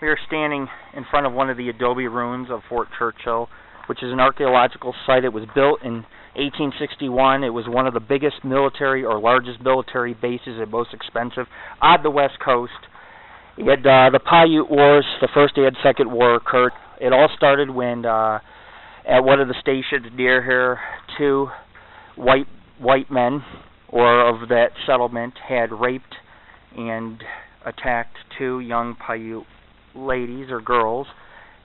We are standing in front of one of the adobe ruins of Fort Churchill, which is an archaeological site. It was built in 1861. It was one of the biggest military or largest military bases and most expensive on the West Coast. It had the Paiute Wars, the First and Second War occurred. It all started when at one of the stations near here, two white men or of that settlement had raped and attacked two young Paiute ladies or girls,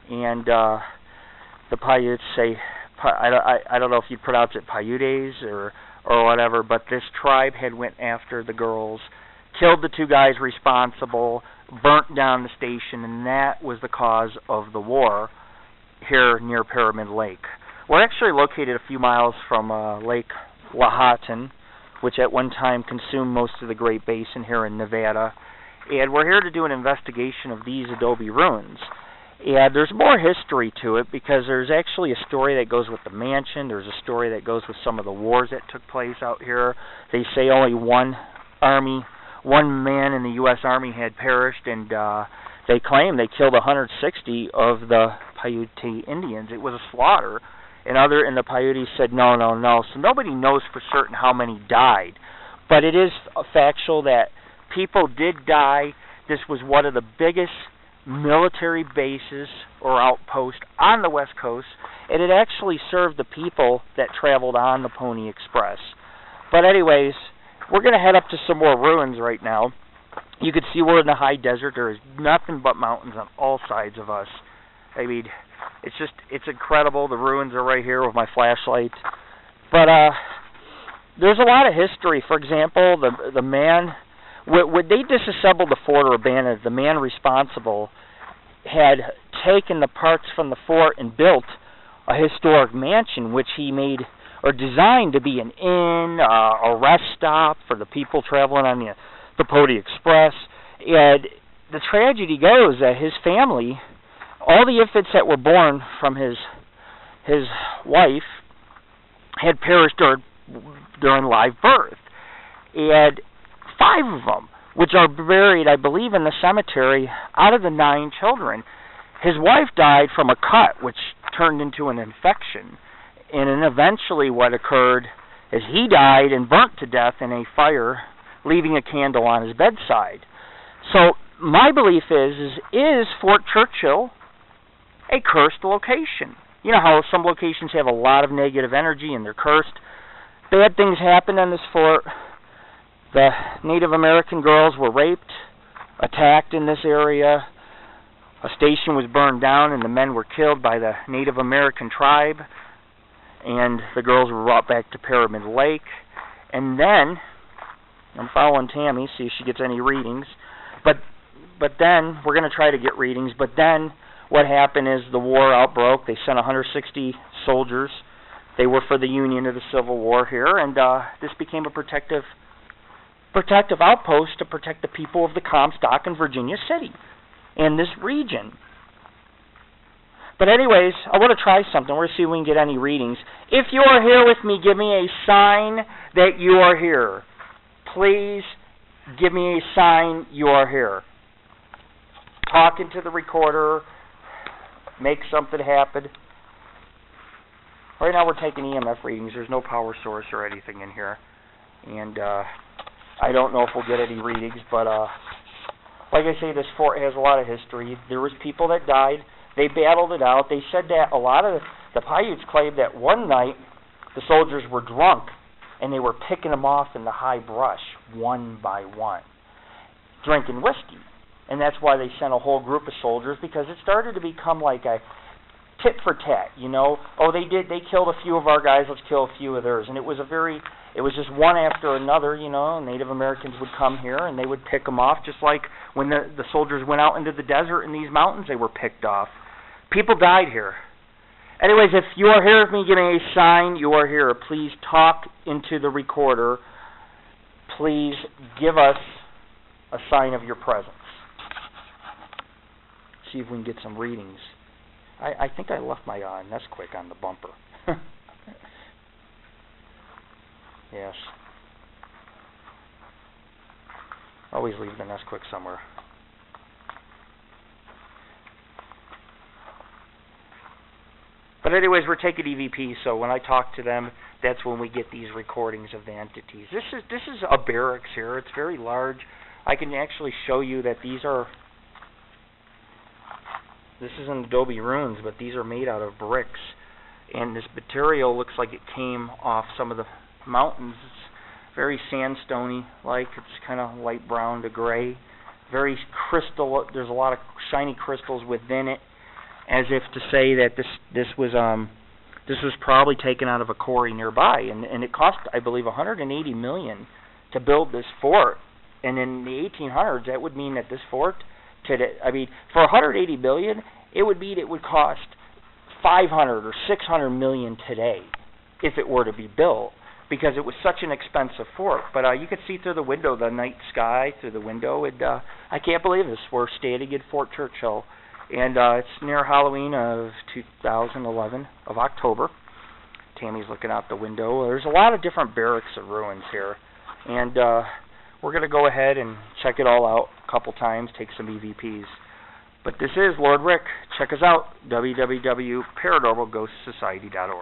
and the Paiutes say, I don't know if you pronounce it Paiutes or whatever, but this tribe had went after the girls, killed the two guys responsible, burnt down the station, and that was the cause of the war here near Pyramid Lake. We're actually located a few miles from Lake Lahontan, which at one time consumed most of the Great Basin here in Nevada. And we're here to do an investigation of these adobe ruins. And there's more history to it because there's actually a story that goes with the mansion. There's a story that goes with some of the wars that took place out here. They say only one man in the U.S. Army had perished, and they claim they killed 160 of the Paiute Indians. It was a slaughter. And the Paiutes said, no. So nobody knows for certain how many died. But it is factual that people did die. This was one of the biggest military bases or outposts on the West Coast, and it actually served the people that traveled on the Pony Express. But anyways, we're going to head up to some more ruins right now. You can see we're in the high desert. There is nothing but mountains on all sides of us. I mean, it's incredible. The ruins are right here with my flashlight. But there's a lot of history. For example, the man, when they disassembled the fort or abandoned it, the man responsible had taken the parts from the fort and built a historic mansion, which he made or designed to be an inn, a rest stop for the people traveling on the Pony Express. And the tragedy goes that his family, all the infants that were born from his wife, had perished during live birth. And 5 of them, which are buried, I believe, in the cemetery, out of the 9 children. His wife died from a cut, which turned into an infection. And then eventually what occurred is he died and burnt to death in a fire, leaving a candle on his bedside. So my belief is Fort Churchill a cursed location? You know how some locations have a lot of negative energy and they're cursed. Bad things happened in this fort. The Native American girls were raped, attacked in this area. A station was burned down and the men were killed by the Native American tribe. And the girls were brought back to Pyramid Lake. And then, I'm following Tammy, see if she gets any readings. But then, we're going to try to get readings. But then, what happened is the war outbroke. They sent 160 soldiers. They were for the Union of the Civil War here. And this became a protective outpost to protect the people of the Comstock and Virginia City and this region. But anyways, I want to try something. We're going to see if we can get any readings. If you are here with me, give me a sign that you are here. Please give me a sign you are here. Talk into the recorder. Make something happen. Right now we're taking EMF readings. There's no power source or anything in here. And I don't know if we'll get any readings, but like I say, this fort has a lot of history. There was people that died. They battled it out. They said that a lot of the Paiutes claimed that one night the soldiers were drunk and they were picking them off in the high brush one by one, drinking whiskey. And that's why they sent a whole group of soldiers, because it started to become like a tit for tat, you know. Oh, they killed a few of our guys, let's kill a few of theirs. And it was just one after another, you know. Native Americans would come here and they would pick them off, just like when the soldiers went out into the desert in these mountains, they were picked off. People died here. Anyways, if you are here with me, give me a sign you are here. Please talk into the recorder. Please give us a sign of your presence. See if we can get some readings. I think I left my Nesquik on the bumper. Yes. Always leave the Nesquik somewhere. But anyways, we're taking EVPs, so when I talk to them, that's when we get these recordings of the entities. This is a barracks here. It's very large. I can actually show you that these are. This isn't adobe ruins, but these are made out of bricks, and this material looks like it came off some of the mountains. It's very sandstony-like. It's kind of light brown to gray. Very crystal. There's a lot of shiny crystals within it, as if to say that this was probably taken out of a quarry nearby, and it cost, I believe, $180 million to build this fort. And in the 1800s, that would mean that this fort today, I mean, for $180 million, it would mean it would cost $500 or $600 million today if it were to be built, because it was such an expensive fort. But you could see through the window, the night sky through the window, and I can't believe this. We're standing in Fort Churchill, and it's near Halloween of 2011, of October. Tammy's looking out the window. There's a lot of different barracks of ruins here, and we're going to go ahead and check it all out a couple times, take some EVPs. But this is Lord Rick. Check us out, www.paranormalghostsociety.org.